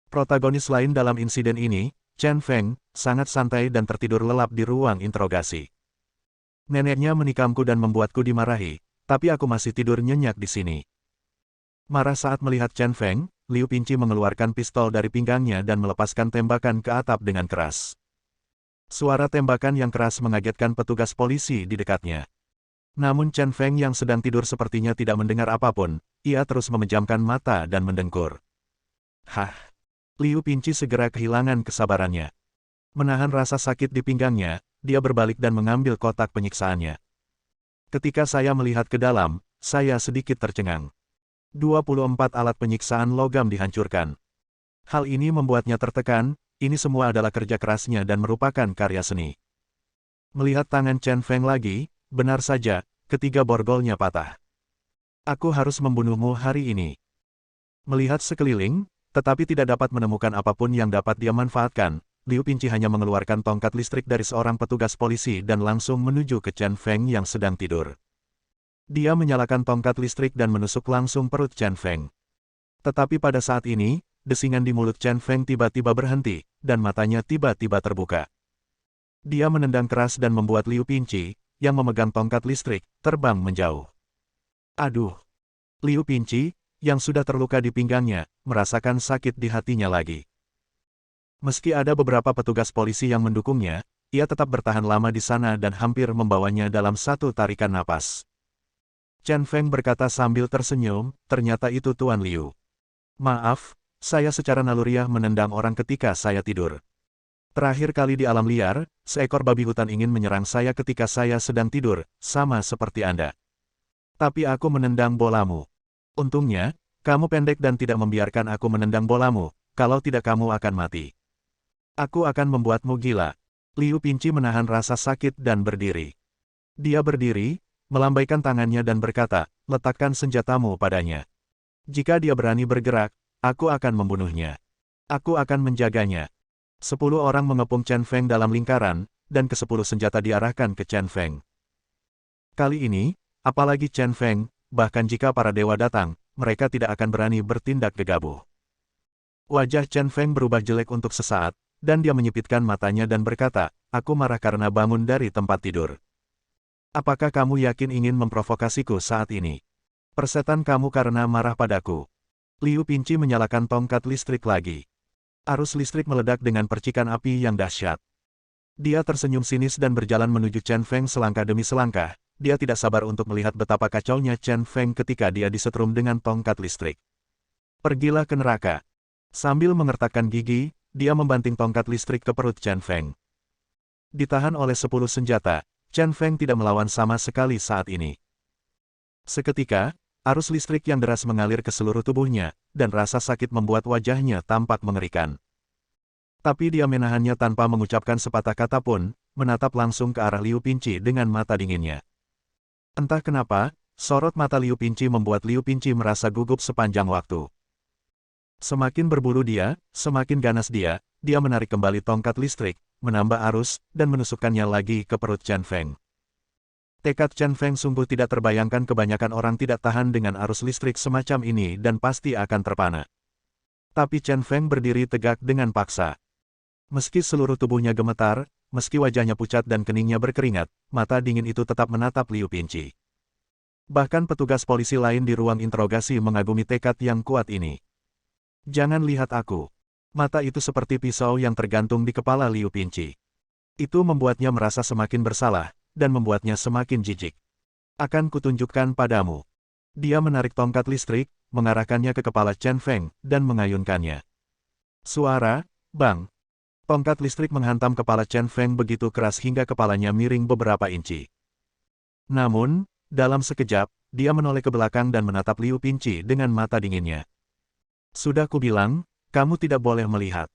S1: Protagonis lain dalam insiden ini, Chen Feng, sangat santai dan tertidur lelap di ruang interogasi. Neneknya menikamku dan membuatku dimarahi, tapi aku masih tidur nyenyak di sini. Marah saat melihat Chen Feng, Liu Pinci mengeluarkan pistol dari pinggangnya dan melepaskan tembakan ke atap dengan keras. Suara tembakan yang keras mengagetkan petugas polisi di dekatnya. Namun Chen Feng yang sedang tidur sepertinya tidak mendengar apapun, ia terus memejamkan mata dan mendengkur. Hah! Liu Pinci segera kehilangan kesabarannya. Menahan rasa sakit di pinggangnya, dia berbalik dan mengambil kotak penyiksaannya. Ketika saya melihat ke dalam, saya sedikit tercengang. 24 alat penyiksaan logam dihancurkan. Hal ini membuatnya tertekan, ini semua adalah kerja kerasnya dan merupakan karya seni. Melihat tangan Chen Feng lagi, benar saja, ketiga borgolnya patah. Aku harus membunuhmu hari ini. Melihat sekeliling, tetapi tidak dapat menemukan apapun yang dapat dia manfaatkan, Liu Pinci hanya mengeluarkan tongkat listrik dari seorang petugas polisi dan langsung menuju ke Chen Feng yang sedang tidur. Dia menyalakan tongkat listrik dan menusuk langsung perut Chen Feng. Tetapi pada saat ini, desingan di mulut Chen Feng tiba-tiba berhenti, dan matanya tiba-tiba terbuka. Dia menendang keras dan membuat Liu Pinci, yang memegang tongkat listrik, terbang menjauh. Aduh! Liu Pinci, yang sudah terluka di pinggangnya, merasakan sakit di hatinya lagi. Meski ada beberapa petugas polisi yang mendukungnya, ia tetap bertahan lama di sana dan hampir membawanya dalam satu tarikan napas. Chen Feng berkata sambil tersenyum, ternyata itu Tuan Liu. Maaf, saya secara naluriah menendang orang ketika saya tidur. Terakhir kali di alam liar, seekor babi hutan ingin menyerang saya ketika saya sedang tidur, sama seperti Anda. Tapi aku menendang bolamu. Untungnya, kamu pendek dan tidak membiarkan aku menendang bolamu, kalau tidak kamu akan mati. Aku akan membuatmu gila. Liu Pinci menahan rasa sakit dan berdiri. Dia berdiri, melambaikan tangannya dan berkata, letakkan senjatamu padanya. Jika dia berani bergerak, aku akan membunuhnya. Aku akan menjaganya. 10 orang mengepung Chen Feng dalam lingkaran, dan ke-10 senjata diarahkan ke Chen Feng. Kali ini, apalagi Chen Feng, bahkan jika para dewa datang, mereka tidak akan berani bertindak gegabah. Wajah Chen Feng berubah jelek untuk sesaat, dan dia menyipitkan matanya dan berkata, aku marah karena bangun dari tempat tidur. Apakah kamu yakin ingin memprovokasiku saat ini? Persetan kamu karena marah padaku. Liu Pinci menyalakan tongkat listrik lagi. Arus listrik meledak dengan percikan api yang dahsyat. Dia tersenyum sinis dan berjalan menuju Chen Feng selangkah demi selangkah. Dia tidak sabar untuk melihat betapa kacaunya Chen Feng ketika dia disetrum dengan tongkat listrik. Pergilah ke neraka. Sambil mengertakkan gigi, dia membanting tongkat listrik ke perut Chen Feng. Ditahan oleh 10 senjata, Chen Feng tidak melawan sama sekali saat ini. Seketika, arus listrik yang deras mengalir ke seluruh tubuhnya, dan rasa sakit membuat wajahnya tampak mengerikan. Tapi dia menahannya tanpa mengucapkan sepatah kata pun, menatap langsung ke arah Liu Pinci dengan mata dinginnya. Entah kenapa, sorot mata Liu Pinci membuat Liu Pinci merasa gugup sepanjang waktu. Semakin berburu dia, semakin ganas dia menarik kembali tongkat listrik, menambah arus, dan menusukkannya lagi ke perut Chen Feng. Tekad Chen Feng sungguh tidak terbayangkan kebanyakan orang tidak tahan dengan arus listrik semacam ini dan pasti akan terpana. Tapi Chen Feng berdiri tegak dengan paksa. Meski seluruh tubuhnya gemetar, meski wajahnya pucat dan keningnya berkeringat, mata dingin itu tetap menatap Liu Pinci. Bahkan petugas polisi lain di ruang interogasi mengagumi tekad yang kuat ini. Jangan lihat aku. Mata itu seperti pisau yang tergantung di kepala Liu Pinci. Itu membuatnya merasa semakin bersalah, dan membuatnya semakin jijik. Akan kutunjukkan padamu. Dia menarik tongkat listrik, mengarahkannya ke kepala Chen Feng, dan mengayunkannya. Suara, bang. Tongkat listrik menghantam kepala Chen Feng begitu keras hingga kepalanya miring beberapa inci. Namun, dalam sekejap, dia menoleh ke belakang dan menatap Liu Pinci dengan mata dinginnya. Sudah kubilang, kamu tidak boleh melihat.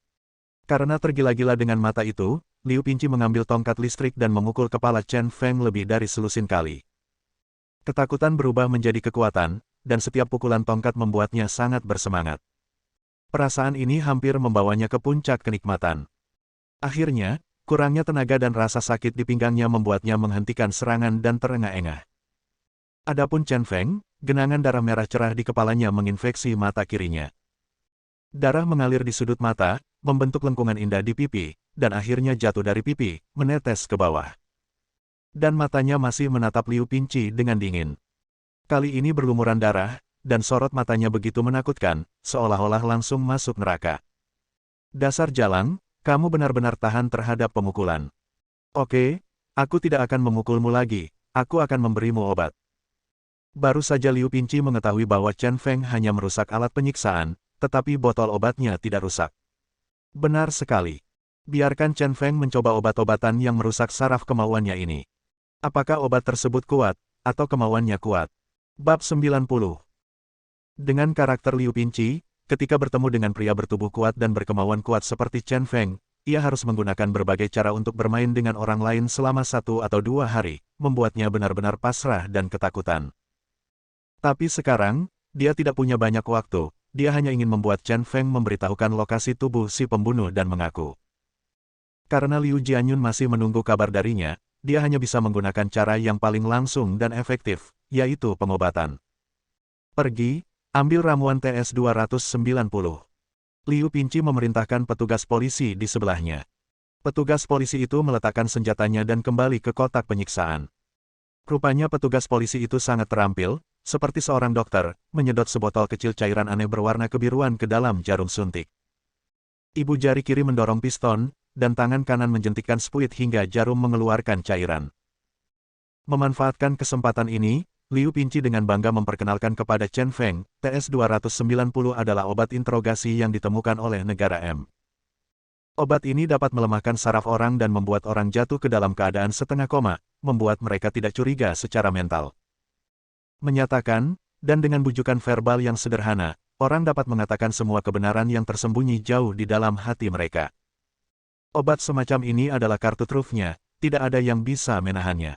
S1: Karena tergila-gila dengan mata itu, Liu Pinci mengambil tongkat listrik dan memukul kepala Chen Feng lebih dari selusin kali. Ketakutan berubah menjadi kekuatan, dan setiap pukulan tongkat membuatnya sangat bersemangat. Perasaan ini hampir membawanya ke puncak kenikmatan. Akhirnya, kurangnya tenaga dan rasa sakit di pinggangnya membuatnya menghentikan serangan dan terengah-engah. Adapun Chen Feng, genangan darah merah cerah di kepalanya menginfeksi mata kirinya. Darah mengalir di sudut mata, membentuk lengkungan indah di pipi, dan akhirnya jatuh dari pipi, menetes ke bawah. Dan matanya masih menatap Liu Pingqi dengan dingin. Kali ini berlumuran darah, dan sorot matanya begitu menakutkan, seolah-olah langsung masuk neraka. Dasar jalang, kamu benar-benar tahan terhadap pemukulan. Oke, aku tidak akan memukulmu lagi, aku akan memberimu obat. Baru saja Liu Pingqi mengetahui bahwa Chen Feng hanya merusak alat penyiksaan, tetapi botol obatnya tidak rusak. Benar sekali. Biarkan Chen Feng mencoba obat-obatan yang merusak saraf kemauannya ini. Apakah obat tersebut kuat, atau kemauannya kuat? Bab 90. Dengan karakter Liu Pingqi, ketika bertemu dengan pria bertubuh kuat dan berkemauan kuat seperti Chen Feng, ia harus menggunakan berbagai cara untuk bermain dengan orang lain selama 1 atau 2 hari, membuatnya benar-benar pasrah dan ketakutan. Tapi sekarang, dia tidak punya banyak waktu, dia hanya ingin membuat Chen Feng memberitahukan lokasi tubuh si pembunuh dan mengaku. Karena Liu Jianyun masih menunggu kabar darinya, dia hanya bisa menggunakan cara yang paling langsung dan efektif, yaitu pengobatan. Pergi, ambil ramuan TS-290. Liu Pingqi memerintahkan petugas polisi di sebelahnya. Petugas polisi itu meletakkan senjatanya dan kembali ke kotak penyiksaan. Rupanya petugas polisi itu sangat terampil, seperti seorang dokter, menyedot sebotol kecil cairan aneh berwarna kebiruan ke dalam jarum suntik. Ibu jari kiri mendorong piston, dan tangan kanan menjentikkan spuit hingga jarum mengeluarkan cairan. Memanfaatkan kesempatan ini, Liu Pingqi dengan bangga memperkenalkan kepada Chen Feng, TS-290 adalah obat interogasi yang ditemukan oleh negara M. Obat ini dapat melemahkan saraf orang dan membuat orang jatuh ke dalam keadaan setengah koma, membuat mereka tidak curiga secara mental. Menyatakan, dan dengan bujukan verbal yang sederhana, orang dapat mengatakan semua kebenaran yang tersembunyi jauh di dalam hati mereka. Obat semacam ini adalah kartu trufnya, tidak ada yang bisa menahannya.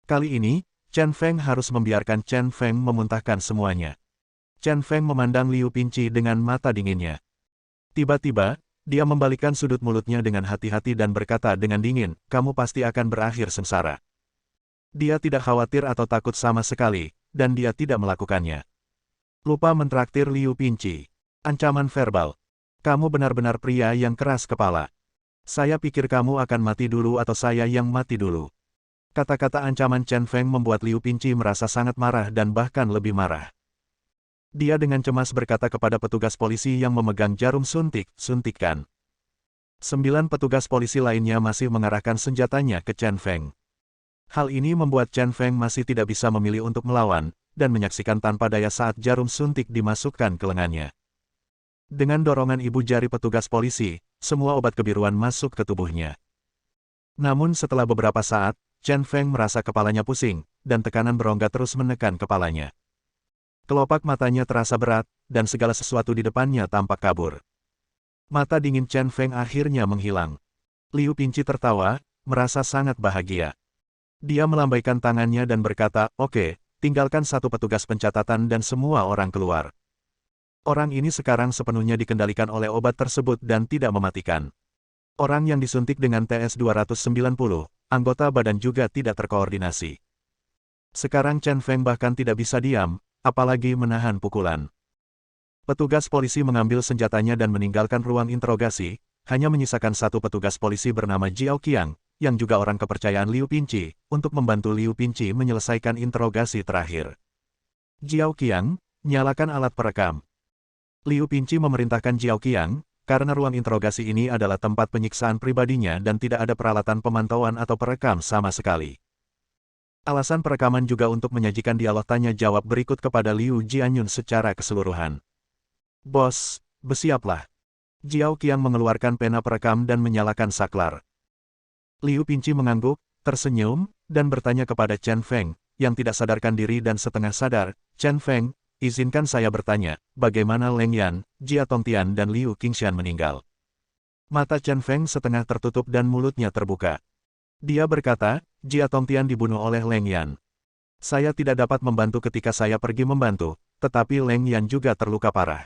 S1: Kali ini, Chen Feng harus membiarkan Chen Feng memuntahkan semuanya. Chen Feng memandang Liu Pingqi dengan mata dinginnya. Tiba-tiba, dia membalikkan sudut mulutnya dengan hati-hati dan berkata dengan dingin, kamu pasti akan berakhir sengsara. Dia tidak khawatir atau takut sama sekali, dan dia tidak melakukannya. Lupa mentraktir Liu Pingqi. Ancaman verbal. Kamu benar-benar pria yang keras kepala. Saya pikir kamu akan mati dulu atau saya yang mati dulu. Kata-kata ancaman Chen Feng membuat Liu Pingqi merasa sangat marah dan bahkan lebih marah. Dia dengan cemas berkata kepada petugas polisi yang memegang jarum suntik, suntikkan. 9 petugas polisi lainnya masih mengarahkan senjatanya ke Chen Feng. Hal ini membuat Chen Feng masih tidak bisa memilih untuk melawan, dan menyaksikan tanpa daya saat jarum suntik dimasukkan ke lengannya. Dengan dorongan ibu jari petugas polisi, semua obat kebiruan masuk ke tubuhnya. Namun setelah beberapa saat, Chen Feng merasa kepalanya pusing, dan tekanan berongga terus menekan kepalanya. Kelopak matanya terasa berat, dan segala sesuatu di depannya tampak kabur. Mata dingin Chen Feng akhirnya menghilang. Liu Pingqi tertawa, merasa sangat bahagia. Dia melambaikan tangannya dan berkata, oke, tinggalkan 1 petugas pencatatan dan semua orang keluar. Orang ini sekarang sepenuhnya dikendalikan oleh obat tersebut dan tidak mematikan. Orang yang disuntik dengan TS-290, anggota badan juga tidak terkoordinasi. Sekarang Chen Feng bahkan tidak bisa diam, apalagi menahan pukulan. Petugas polisi mengambil senjatanya dan meninggalkan ruang interogasi, hanya menyisakan 1 petugas polisi bernama Jiao Qiang, yang juga orang kepercayaan Liu Pingqi, untuk membantu Liu Pingqi menyelesaikan interogasi terakhir. Jiao Qiang, nyalakan alat perekam. Liu Pingqi memerintahkan Jiao Qiang, karena ruang interogasi ini adalah tempat penyiksaan pribadinya dan tidak ada peralatan pemantauan atau perekam sama sekali. Alasan perekaman juga untuk menyajikan dialog tanya-jawab berikut kepada Liu Jianyun secara keseluruhan. Bos, bersiaplah. Jiao Qiang mengeluarkan pena perekam dan menyalakan saklar. Liu Pingqi mengangguk, tersenyum, dan bertanya kepada Chen Feng, yang tidak sadarkan diri dan setengah sadar, Chen Feng, izinkan saya bertanya, bagaimana Leng Yan, Jia Tongtian dan Liu Qingshan meninggal? Mata Chen Feng setengah tertutup dan mulutnya terbuka. Dia berkata, Jia Tongtian dibunuh oleh Leng Yan. Saya tidak dapat membantu ketika saya pergi membantu, tetapi Leng Yan juga terluka parah.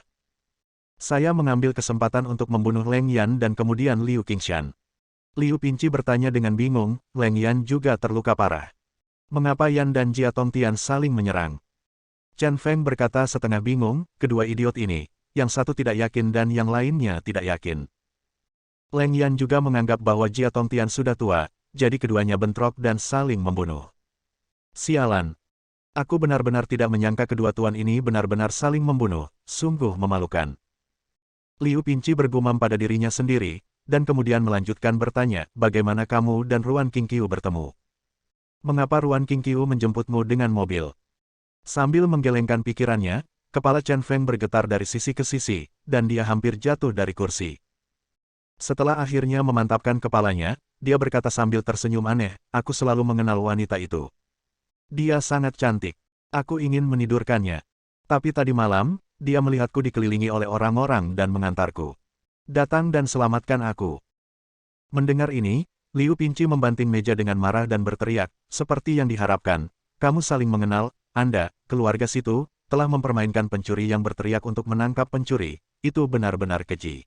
S1: Saya mengambil kesempatan untuk membunuh Leng Yan dan kemudian Liu Qingshan. Liu Pingqi bertanya dengan bingung, Leng Yan juga terluka parah. Mengapa Yan dan Jia Tongtian saling menyerang? Chen Feng berkata setengah bingung, kedua idiot ini, yang satu tidak yakin dan yang lainnya tidak yakin. Leng Yan juga menganggap bahwa Jia Tongtian sudah tua, jadi keduanya bentrok dan saling membunuh. Sialan. Aku benar-benar tidak menyangka kedua tuan ini benar-benar saling membunuh, sungguh memalukan. Liu Pinci bergumam pada dirinya sendiri, dan kemudian melanjutkan bertanya, bagaimana kamu dan Ruan Qingqiu bertemu? Mengapa Ruan Qingqiu menjemputmu dengan mobil? Sambil menggelengkan pikirannya, kepala Chen Feng bergetar dari sisi ke sisi, dan dia hampir jatuh dari kursi. Setelah akhirnya memantapkan kepalanya, dia berkata sambil tersenyum aneh, aku selalu mengenal wanita itu. Dia sangat cantik. Aku ingin menidurkannya. Tapi tadi malam, dia melihatku dikelilingi oleh orang-orang dan mengantarku. Datang dan selamatkan aku. Mendengar ini, Liu Pinci membanting meja dengan marah dan berteriak, seperti yang diharapkan. Kamu saling mengenal, Anda, keluarga situ, telah mempermainkan pencuri yang berteriak untuk menangkap pencuri. Itu benar-benar keji.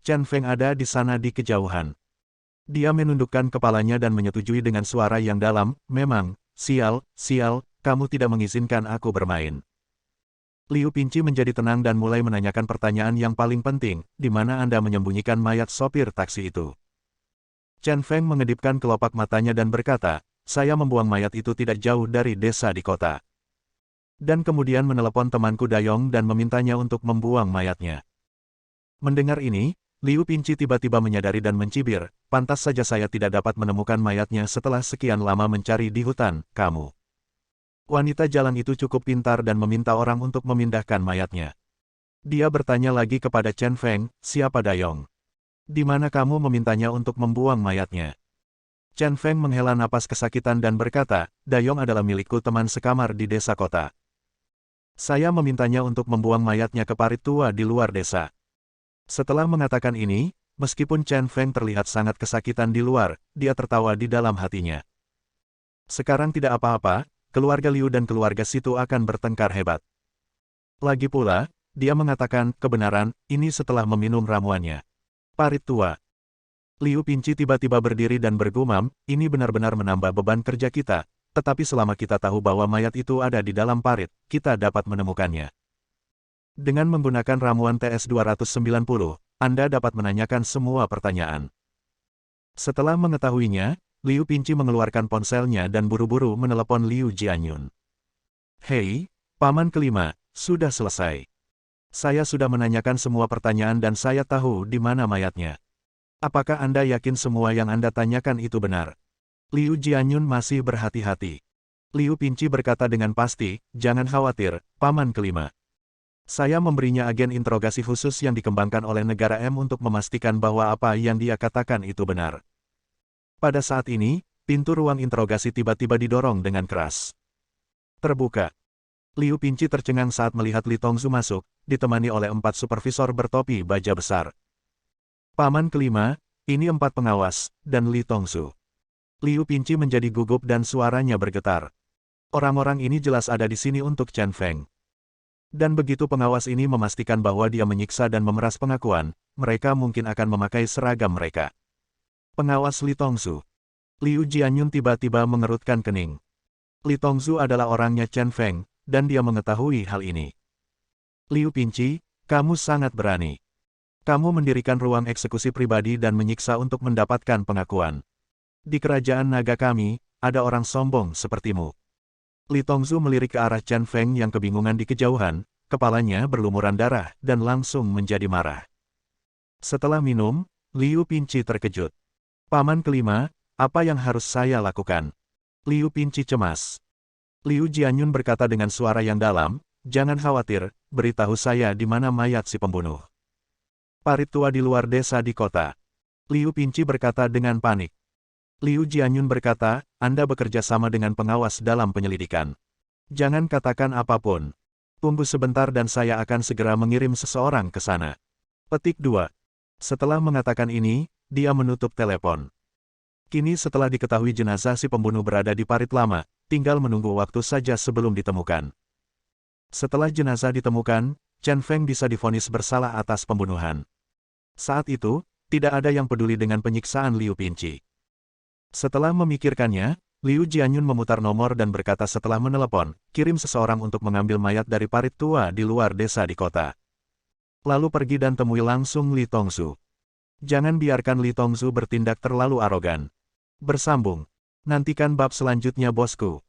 S1: Chen Feng ada di sana di kejauhan. Dia menundukkan kepalanya dan menyetujui dengan suara yang dalam, memang, sial, kamu tidak mengizinkan aku bermain. Liu Pinci menjadi tenang dan mulai menanyakan pertanyaan yang paling penting, di mana Anda menyembunyikan mayat sopir taksi itu? Chen Feng mengedipkan kelopak matanya dan berkata, saya membuang mayat itu tidak jauh dari desa di kota. Dan kemudian menelepon temanku Dayong dan memintanya untuk membuang mayatnya. Mendengar ini, Liu Pinci tiba-tiba menyadari dan mencibir, pantas saja saya tidak dapat menemukan mayatnya setelah sekian lama mencari di hutan, kamu. Wanita jalan itu cukup pintar dan meminta orang untuk memindahkan mayatnya. Dia bertanya lagi kepada Chen Feng, siapa Dayong? Di mana kamu memintanya untuk membuang mayatnya? Chen Feng menghela napas kesakitan dan berkata, Dayong adalah milikku teman sekamar di desa kota. Saya memintanya untuk membuang mayatnya ke parit tua di luar desa. Setelah mengatakan ini, meskipun Chen Feng terlihat sangat kesakitan di luar, dia tertawa di dalam hatinya. Sekarang tidak apa-apa, keluarga Liu dan keluarga situ akan bertengkar hebat. Lagi pula, dia mengatakan, kebenaran, ini setelah meminum ramuannya. Parit tua. Liu Pinci tiba-tiba berdiri dan bergumam, ini benar-benar menambah beban kerja kita, tetapi selama kita tahu bahwa mayat itu ada di dalam parit, kita dapat menemukannya. Dengan menggunakan ramuan TS-290, Anda dapat menanyakan semua pertanyaan. Setelah mengetahuinya, Liu Pinci mengeluarkan ponselnya dan buru-buru menelepon Liu Jianyun. Hei, paman kelima, sudah selesai. Saya sudah menanyakan semua pertanyaan dan saya tahu di mana mayatnya. Apakah Anda yakin semua yang Anda tanyakan itu benar? Liu Jianyun masih berhati-hati. Liu Pinci berkata dengan pasti, jangan khawatir, paman kelima. Saya memberinya agen interogasi khusus yang dikembangkan oleh negara M untuk memastikan bahwa apa yang dia katakan itu benar. Pada saat ini, pintu ruang interogasi tiba-tiba didorong dengan keras. Terbuka. Liu Pinci tercengang saat melihat Li Tongzu masuk, ditemani oleh 4 supervisor bertopi baja besar. Paman kelima, ini 4 pengawas, dan Li Tongzu. Liu Pinci menjadi gugup dan suaranya bergetar. Orang-orang ini jelas ada di sini untuk Chen Feng. Dan begitu pengawas ini memastikan bahwa dia menyiksa dan memeras pengakuan, mereka mungkin akan memakai seragam mereka. Pengawas Li Tongzu. Liu Jianyun tiba-tiba mengerutkan kening. Li Tongzu adalah orangnya Chen Feng, dan dia mengetahui hal ini. Liu Pinci, kamu sangat berani. Kamu mendirikan ruang eksekusi pribadi dan menyiksa untuk mendapatkan pengakuan. Di kerajaan naga kami, ada orang sombong sepertimu. Li Tongzu melirik ke arah Chen Feng yang kebingungan di kejauhan, kepalanya berlumuran darah dan langsung menjadi marah. Setelah minum, Liu Pinci terkejut. Paman kelima, apa yang harus saya lakukan? Liu Pinci cemas. Liu Jianyun berkata dengan suara yang dalam, jangan khawatir, beritahu saya di mana mayat si pembunuh. Parit tua di luar desa di kota. Liu Pinci berkata dengan panik. Liu Jianyun berkata, Anda bekerja sama dengan pengawas dalam penyelidikan. Jangan katakan apapun. Tunggu sebentar dan saya akan segera mengirim seseorang ke sana. Petik 2. Setelah mengatakan ini, dia menutup telepon. Kini setelah diketahui jenazah si pembunuh berada di parit lama, tinggal menunggu waktu saja sebelum ditemukan. Setelah jenazah ditemukan, Chen Feng bisa divonis bersalah atas pembunuhan. Saat itu, tidak ada yang peduli dengan penyiksaan Liu Pinci. Setelah memikirkannya, Liu Jianyun memutar nomor dan berkata setelah menelepon, kirim seseorang untuk mengambil mayat dari parit tua di luar desa di kota. Lalu pergi dan temui langsung Li Tongzu. Jangan biarkan Li Tongzu bertindak terlalu arogan. Bersambung. Nantikan bab selanjutnya bosku.